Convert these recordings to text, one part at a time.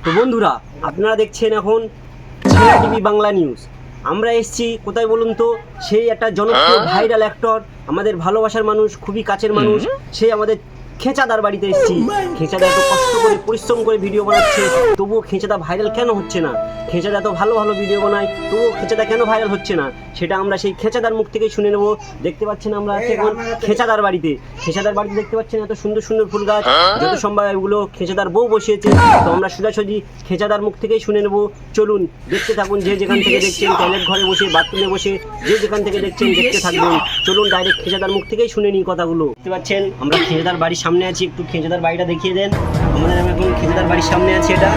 তো বন্ধুরা, আপনারা দেখছেন এখন ছেড়া টিভি বাংলা নিউজ। আমরা এসেছি কোথায় বলুন তো? সেই একটা জনপ্রিয় ভাইরাল অ্যাক্টর, আমাদের ভালোবাসার মানুষ, খুবই কাছের মানুষ, সেই আমাদের খেঁচাদার বাড়িতে এসেছি। খেঁচাদা এত কষ্ট করে পরিশ্রম করে ভিডিও বানাচ্ছে, তবুও খেঁচাদা ভাইরাল কেন হচ্ছে না? খেঁচাদা এত ভালো ভালো ভিডিও বানায়, তবুও খেঁচাদা কেন ভাইরাল হচ্ছে না? সেটা আমরা সেই খেঁচাদার মুখ থেকে শুনে নেব। দেখতে পাচ্ছেন আমরা আছি এখন খেঁচাদার বাড়িতে। খেঁচাদার বাড়িতে দেখতে পাচ্ছেন এত সুন্দর সুন্দর ফুল গাছ, যত সম্ভব এগুলো খেঁচাদার বউ বসিয়েছে। তো আমরা সোজাসুজি খেঁচাদার মুখ থেকেই শুনে নেব। চলুন দেখতে থাকুন, যে যেখান থেকে দেখছেন, টয়লেট ঘরে বসে, বাথরুমে বসে, যে যেখান থেকে দেখছেন দেখতে থাকবেন। চলুন ডাইরেক্ট খেঁচাদার মুখ থেকেই শুনে নিই কথাগুলো। দেখতে পাচ্ছেন আমরা খেঁচাদার বাড়ির সামনে আছি, একটু খেঁচাদার বাড়িটা দেখিয়ে দেন। আমরা এখন খেঁচাদার বাড়ির সামনে আছি, এটা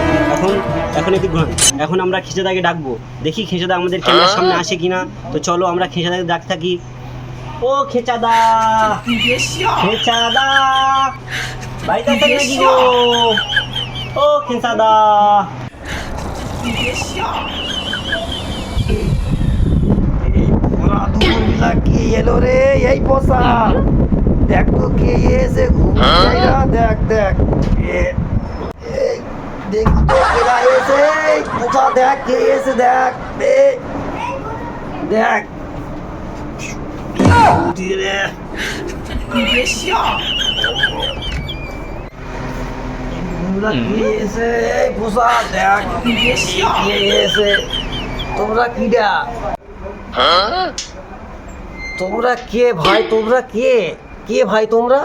এখন একটু এখন আমরা খেঁচাদাকে ডাকবো, দেখি খেঁচাদা আমাদের ক্যামেরার সামনে আসে কিনা। তো চলো আমরা খেঁচাদাকে ডাক থাকি। ও খেঁচাদা, খেঁচাদা বাড়িতে আছেন নাকি গো? ও খেঁচাদা, কে এলো রে? এই পোষা দেখ তো কে এসে ঘুমাইরা, দেখ দেখ দেখ তো কেরা এসে, পোষা দেখ কে এসে, দেখ দেখ উঠি রে। কে এসে? এই পোষা দেখ কে এসে। তোমরা কিডা? তোমরা কে ভাই? তোমরা কে কে ভাই তোমরা?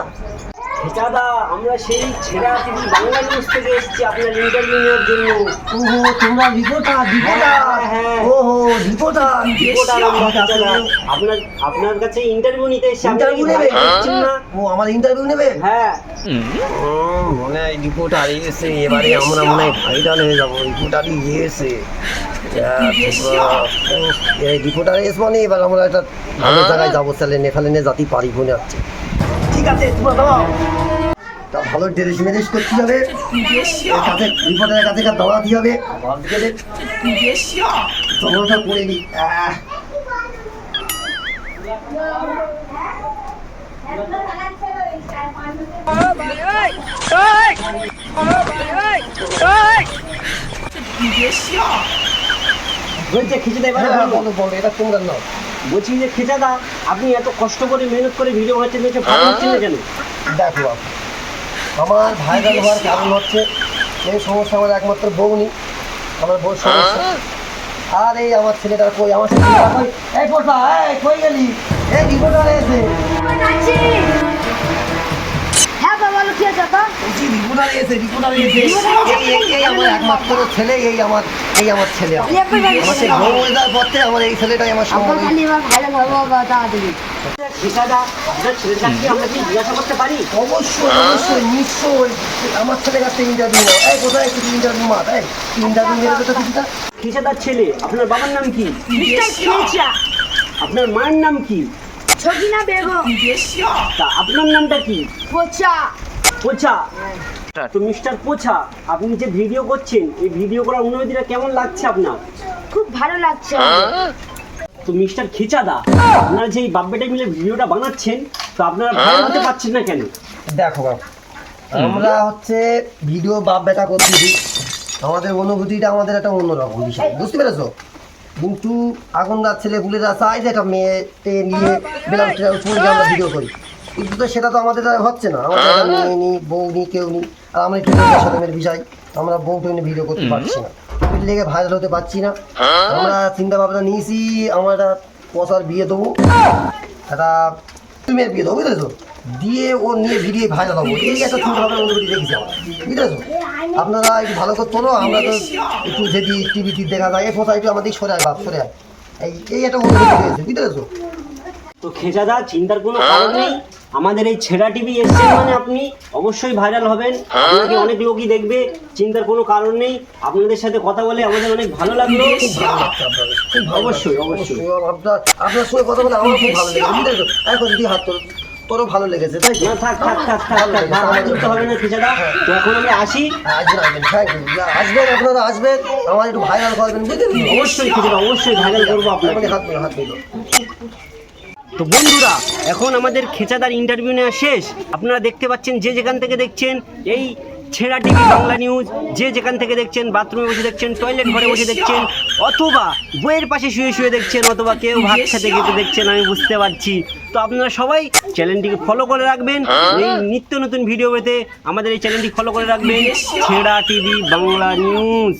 খেঁচাদা আমরা সেই ছেড়া টিভি বাংলা নিউজ থেকে এসেছি আপনার ইন্টারভিউ নেওয়ার জন্য। ওহো, তোমরা রিপোর্টার? হ্যাঁ। ওহো, রিপোর্টার। আপনার কাছে ইন্টারভিউ নিতে এসেছি। ইন্টারভিউ নেবে? না, ও আমার ইন্টারভিউ নেবে? হ্যাঁ। মনে হয় রিপোর্টার এসে, এবারে আমরা মনে হয় ভাইরাল হয়ে যাবো। রিপোর্টারই এসে, রিপোর্টার এস মানে এবার আমরা একটা ভালো জায়গায় যাবো, চ্যালেঞ্জে ফেলেনে জাতি পারি মনে হচ্ছে। ঠিক আছে, তোমরা দাঁড়াও। তা ভালো ড্রেস ম্যারেজ করতে হবে, কাছে রিপোর্টারের কাছে দাঁড়াতে হবে। তোমরা করে নি। বলছে খেঁচাদা, এবার বলো বলো, এটা তোমরা নাও। বলছি যে খেঁচাদা, আপনি এত কষ্ট করে মেহনত করে ভিডিও বানাচ্ছেন, ভালো হচ্ছে না কেন? দেখো আমার ভাইরাল হওয়ার কারণ হচ্ছে এই সমস্যা, আমার একমাত্র বউ নেই, আমার বউর সমস্যা। আর এই আমার ছেলেটার কই, আমার ছেলেটা কই? এই পোষা, এই কই গেলি? এই রিপোর্টার এসে। হ্যাঁ বাবা, কি আছে দাদা? বলছি রিপোর্টার এসে, রিপোর্টার এসে। এই আমার একমাত্র ছেলে, এই আমার ছেলে। আমার সেই বউ হয়ে যাওয়ার পর থেকে আমার এই ছেলেটাই আমার আমার সঙ্গে। খালি এবার ভালো বাবা তাড়াতাড়ি। খেঁচাদা, আপনার ছেলেটাকে আমরা কি জিজ্ঞাসা করতে পারি? অবশ্যই অবশ্যই নিশ্চয়ই আমার ছেলের কাছে ইন্টারভিউ নাও। এই কোথায় কিছু ইন্টারভিউ মার, এই ইন্টারভিউ নেবে তো কিছুটা। খেঁচাদার ছেলে, আপনার বাবার নাম কি? মিস্টার খেচা, আপনার মায়ের নাম কি? ছবিনা বেগম, তা আপনার নামটা কি? পোচা। পোছা। তো মিস্টার পোছা, আপনি যে ভিডিও করছেন, এই ভিডিও করার অনুভূতিটা কেমন লাগছে আপনার? খুব ভালো লাগছে। তো মিস্টার খেঁচাদা, আপনারা যে এই বাপ্পেটা মিলে ভিডিওটা বানাচ্ছেন, তো আপনারা ভালো হতে পারছেন না কেন? দেখো বাবা, আমরা হচ্ছে ভিডিও বাপ বেটা করতে দিই, আমাদের অনুভূতিটা আমাদের একটা অন্যরকম বিষয়, বুঝতে পেরেছো? কিন্তু আগুনদার ছেলে পুলেরা চাই যে একটা মেয়েতে নিয়ে বেলাল চুলকে আমরা ভিডিও করি, কিন্তু তো সেটা তো আমাদের দ্বারা হচ্ছে না। আমাদের একটা মেয়ে নিই, বউ নিই, কেউ নিই। আর আমরা একটু সরমের বিষয়, আমরা বউটা নিয়ে ভিডিও করতে পারছি না, লেগে ভাইরাল হতে পারছি না। আমরা চিন্তা ভাবনা নিয়েছি, আমরা একটা পচার বিয়ে দেবো, একটা মেয়ের বিয়ে দেবো, বুঝতেছো? দিয়ে ও নিয়ে ভিডিও ভাইরাল হবো, এই একটা চিন্তা ভাবনা অনুভূতি দেখেছি আমরা, বুঝতেছো? আপনারা একটু ভালো করে তোলো, আমরা তো একটু যদি টিভিতে দেখা যায়, এই পোষা একটু আমাদের সরে আয়, বাপ সরে আয়, এই একটা অনুভূতি হয়েছে, বুঝতেছো? তো খেঁচাদা, চিন্তার কোনো কারণ নেই। আমাদের এই ছেড়া টিভি এসছেন মানে আপনি অবশ্যই ভাইরাল হবেন, আপনাকে অনেক লোকই দেখবে, চিন্তার কোনো কারণ নেই। আপনাদের সাথে কথা বলে আমাদের অনেক ভালো লাগলো। অবশ্যই অবশ্যই আপনার সঙ্গে কথা বলে আমার খুব ভালো লেগেছে, বুঝতেছো? এখন যদি হাত তোলো, তোরও ভালো লেগেছে, তাই না, থাক থাক থাক থাক থাক, হাত তুলতে হবে না খেঁচাদা। তো এখন আমি আসি। আসবেন, থ্যাংক ইউ। আসবেন, আপনারা আসবেন, আমার একটু ভাইরাল করবেন, বুঝলেন? অবশ্যই খেঁচাদা, অবশ্যই ভাইরাল করবো আপনাকে। হাত দিল, হাত দিল। তো বন্ধুরা, এখন আমাদের খেঁচাদার ইন্টারভিউ নেওয়া শেষ। আপনারা দেখতে পাচ্ছেন, যে যেখান থেকে দেখছেন, এই ছেঁড়া টিভি বাংলা নিউজ। যে যেখান থেকে দেখছেন, বাথরুমে বসে দেখছেন, টয়লেট ঘরে বসে দেখছেন, অথবা বইয়ের পাশে শুয়ে শুয়ে দেখছেন, অথবা কেউ ভাত খেতে খেতে দেখছেন, আমি বুঝতে পারছি। তো আপনারা সবাই চ্যানেলটিকে ফলো করে রাখবেন, এই নিত্য নতুন ভিডিও পেতে আমাদের এই চ্যানেলটি ফলো করে রাখবেন, ছেঁড়া টিভি বাংলা নিউজ।